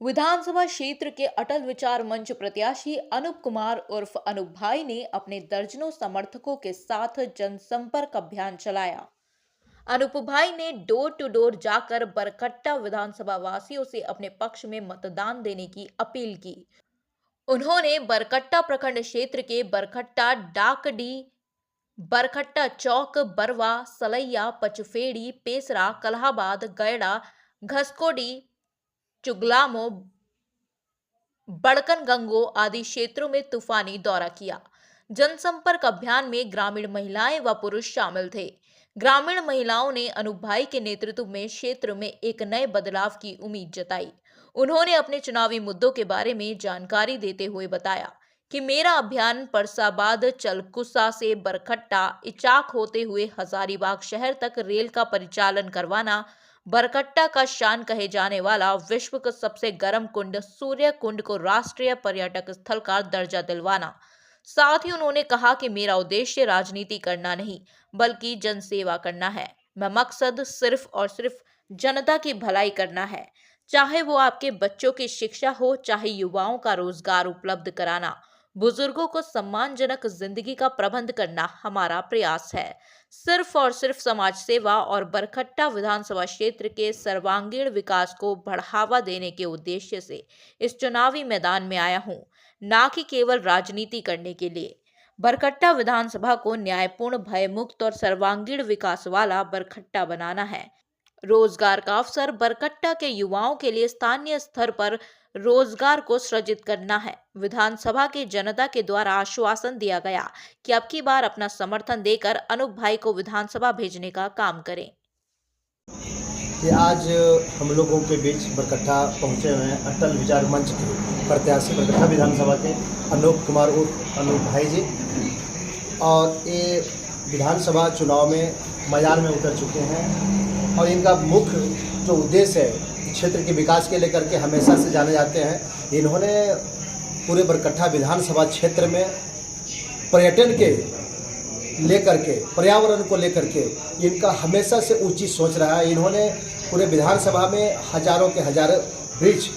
विधानसभा क्षेत्र के अटल विचार मंच प्रत्याशी अनूप कुमार उर्फ अनूप भाई ने अपने दर्जनों समर्थकों के साथ जनसंपर्क अभियान चलाया। अनूप भाई ने डोर टू डोर जाकर बरकट्टा विधानसभा वासियों से अपने पक्ष में मतदान देने की अपील की। उन्होंने बरकट्टा प्रखंड क्षेत्र के बरकट्टा, डाकडी, बरकट्टा चौक, बरवा, सलैया, पचफेड़ी, पेसरा, कल्हाबाद, गैड़ा, घसकोडी, चुगलामो, बड़कन गंगो आदि क्षेत्रों में तूफानी दौरा किया। जनसंपर्क अभियान में ग्रामीण महिलाएं व पुरुष शामिल थे। ग्रामीण महिलाओं ने अनूप भाई के नेतृत्व में क्षेत्र में एक नए बदलाव की उम्मीद जताई। उन्होंने अपने चुनावी मुद्दों के बारे में जानकारी देते हुए बताया कि मेरा अभियान परसाबाद, चलकुसा से बरकट्टा, इचाक होते हुए हजारीबाग शहर तक रेल का परिचालन करवाना, बरकट्टा का शान कहे जाने वाला विश्व का सबसे गर्म कुंड सूर्य कुंड को राष्ट्रीय पर्यटक स्थल का दर्जा दिलवाना। साथ ही उन्होंने कहा कि मेरा उद्देश्य राजनीति करना नहीं बल्कि जनसेवा करना है। मैं मकसद सिर्फ और सिर्फ जनता की भलाई करना है, चाहे वो आपके बच्चों की शिक्षा हो, चाहे युवाओं का रोजगार उपलब्ध कराना, बुजुर्गों को सम्मानजनक जिंदगी का प्रबंध करना हमारा प्रयास है। सिर्फ और सिर्फ समाज सेवा और बरकट्टा विधानसभा क्षेत्र के सर्वांगीण विकास को बढ़ावा देने के उद्देश्य से इस चुनावी मैदान में आया हूं, ना कि केवल राजनीति करने के लिए। बरकट्टा विधानसभा को न्यायपूर्ण, भयमुक्त और सर्वांगीण विकास वाला बरकट्टा बनाना है। रोजगार का अवसर बरकट्टा के युवाओं के लिए स्थानीय स्तर पर रोजगार को सृजित करना है। विधानसभा की जनता के द्वारा आश्वासन दिया गया कि अब की बार अपना समर्थन देकर अनूप भाई को विधानसभा भेजने का काम करें। कि आज हम लोगों के बीच बरकट्टा पहुंचे हुए हैं अटल विचार मंच के प्रत्याशी बरकट्टा विधानसभा के अनूप कुमार उर्फ अनूप भाई जी, और ये विधानसभा चुनाव में मैदान में उतर चुके हैं और इनका मुख्य जो उद्देश्य है क्षेत्र के विकास के लेकर के हमेशा से जाने जाते हैं। इन्होंने पूरे बरकट्टा विधानसभा क्षेत्र में पर्यटन के लेकर के, पर्यावरण को लेकर के इनका हमेशा से ऊंची सोच रहा है। इन्होंने पूरे विधानसभा में हजारों के हजारों वृक्ष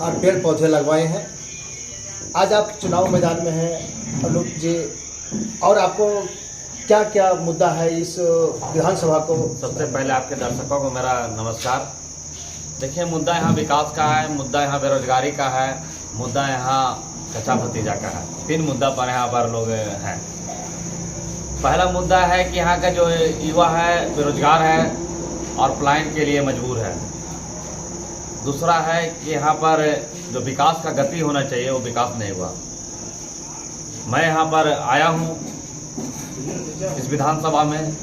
और पेड़ पौधे लगवाए हैं। आज आप चुनाव मैदान में हैं अनूप जी, और आपको क्या क्या मुद्दा है इस विधानसभा को? सबसे पहले आपके दर्शकों को मेरा नमस्कार। देखिए, मुद्दा यहाँ विकास का है, मुद्दा यहाँ बेरोजगारी का है, मुद्दा यहाँ चचा भतीजा का है। 3 मुद्दा पर यहाँ पर लोग हैं। पहला मुद्दा है कि यहाँ का जो युवा है बेरोजगार है और पलायन के लिए मजबूर है। दूसरा है कि यहाँ पर जो विकास का गति होना चाहिए वो विकास नहीं हुआ। मैं यहाँ पर आया हूँ इस विधानसभा में,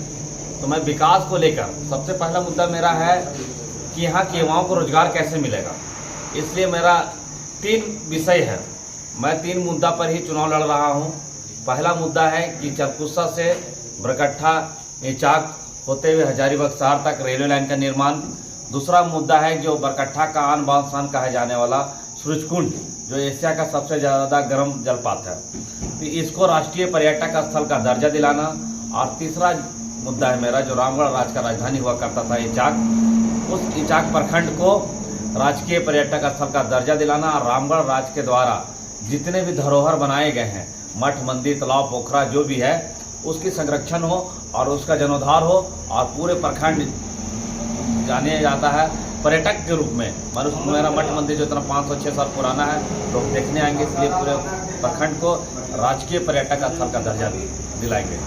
तो मैं विकास को लेकर सबसे पहला मुद्दा मेरा है कि यहाँ के युवाओं को रोजगार कैसे मिलेगा। इसलिए मेरा 3 विषय है। मैं 3 मुद्दा पर ही चुनाव लड़ रहा हूँ। पहला मुद्दा है कि चलकुसा से बरकट्टा, इचाक होते हुए हजारीबाग शहर तक रेलवे लाइन का निर्माण। दूसरा मुद्दा है जो बरकट्टा का आन बान शान कहा जाने वाला सूरजकुंड, जो एशिया का सबसे ज़्यादा गर्म जलपात है, तो इसको राष्ट्रीय पर्यटक स्थल का दर्जा दिलाना। और तीसरा मुद्दा है मेरा जो रामगढ़ राज्य का राजधानी हुआ करता था इचाक, उस इचाक प्रखंड को राजकीय पर्यटक स्थल का दर्जा दिलाना और रामगढ़ राज्य के द्वारा जितने भी धरोहर बनाए गए हैं, मठ, मंदिर, तालाब, पोखरा जो भी है, उसकी संरक्षण हो और उसका जीर्णोद्धार हो और पूरे प्रखंड जाने जाता है पर्यटक के रूप में। मेरा मठ मंदिर जो इतना 500-600 साल पुराना है, लोग देखने आएंगे, इसलिए पूरे प्रखंड को राजकीय पर्यटक स्थल का दर्जा दिलाएंगे।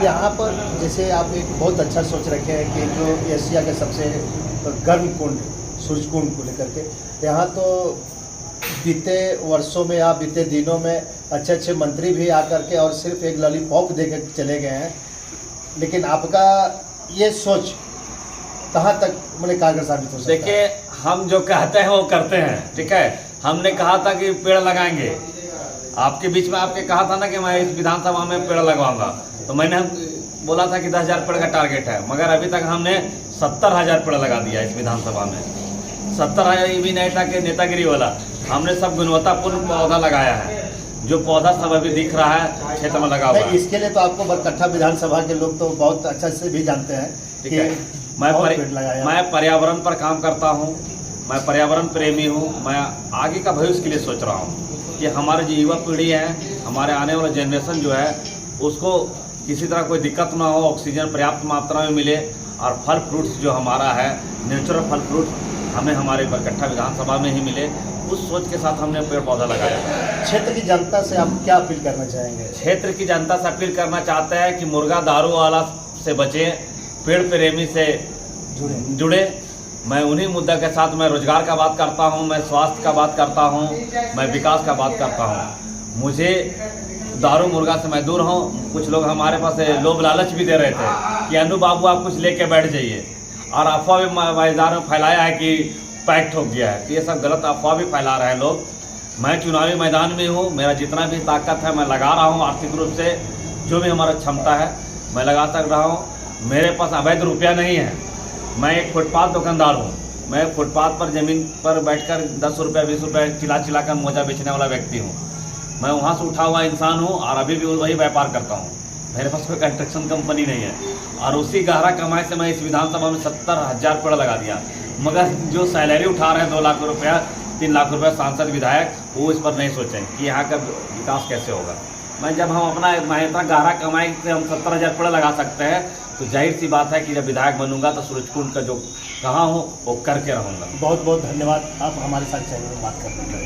यहाँ पर जैसे आप एक बहुत अच्छा सोच रखे हैं कि जो एशिया के सबसे गर्म कुंड सूरजकुंड को लेकर के, यहाँ तो बीते वर्षों में या बीते दिनों में अच्छे अच्छे मंत्री भी आकर के और सिर्फ एक लॉलीपॉप दे के चले गए हैं, लेकिन आपका ये सोच कहाँ तक मैंने कारगर साबित हो सकता है? देखिए, हम जो कहते हैं वो करते हैं, ठीक है। हमने कहा था कि पेड़ लगाएंगे, आपके बीच में आपके कहा था ना कि मैं इस विधानसभा में पेड़ लगवाऊंगा, तो मैंने बोला था कि 10,000 पेड़ का टारगेट है, मगर अभी तक हमने 70,000 पेड़ लगा दिया इस विधानसभा में। 70,000 ये भी नहीं था कि नेतागिरी वाला, हमने सब गुणवत्तापूर्ण पौधा लगाया है। जो पौधा सब अभी दिख रहा है क्षेत्र में लगा हुआ है। इसके लिए तो आपको बरकट्टा विधानसभा के लोग तो बहुत अच्छा से भी जानते हैं। ठीक है, मैं पर्यावरण पर काम करता हूँ मैं पर्यावरण प्रेमी हूँ। मैं आगे का भविष्य के लिए सोच रहा हूँ कि हमारे जो युवा पीढ़ी है, हमारे आने वाला जनरेशन जो है, उसको किसी तरह कोई दिक्कत ना हो, ऑक्सीजन पर्याप्त मात्रा में मिले और फल फ्रूट्स जो हमारा है, नेचुरल फल फ्रूट हमें हमारे बरकट्ठा विधानसभा में ही मिले, उस सोच के साथ हमने पेड़ पौधा लगाया। क्षेत्र की जनता से आप क्या अपील करना चाहेंगे? क्षेत्र की जनता से अपील करना चाहते हैं कि मुर्गा दारू वाला से बचें, पेड़ प्रेमी से जुड़े। मैं उन्हीं मुद्दा के साथ मैं रोजगार का बात करता हूं, मैं स्वास्थ्य का बात करता हूं, मैं विकास का बात करता हूं। मुझे दारू मुर्गा से मैं दूर हूं। कुछ लोग हमारे पास लोभ लालच भी दे रहे थे कि अनु बाबू आप कुछ लेके बैठ जाइए, और अफवाह भी मैदान में फैलाया है कि पैक ठोक गया है। ये सब गलत अफवाह भी फैला रहे हैं लोग। मैं चुनावी मैदान में हूँ, मेरा जितना भी ताकत है मैं लगा रहा हूँ। आर्थिक रूप से जो भी हमारा क्षमता है मैं लगा सक रहा हूँ। मेरे पास अवैध रुपया नहीं है। मैं एक फुटपाथ दुकानदार हूँ। मैं फुटपाथ पर ज़मीन पर बैठकर 10 रुपये 20 रुपये चिल्ला कर मोजा बेचने वाला व्यक्ति हूँ। मैं वहाँ से उठा हुआ इंसान हूँ और अभी भी वही व्यापार करता हूँ। मेरे पास कोई कंस्ट्रक्शन कंपनी नहीं है, और उसी गहरा कमाई से मैं इस विधानसभा में 70,000 पेड़ लगा दिया। मगर जो सैलरी उठा रहे हैं 2 लाख रुपया 3 लाख रुपया सांसद विधायक, वो इस पर नहीं सोचें कि यहाँ का विकास कैसे होगा। मैं जब हम अपना इतना गहरा कमाई से हम 70,000 पेड़ लगा सकते हैं, तो जाहिर सी बात है कि जब विधायक बनूंगा तो सूरजकुंड का जो कहाँ हूँ वो करके रहूँगा। बहुत बहुत धन्यवाद आप हमारे साथ चैनल में बात करने के लिए।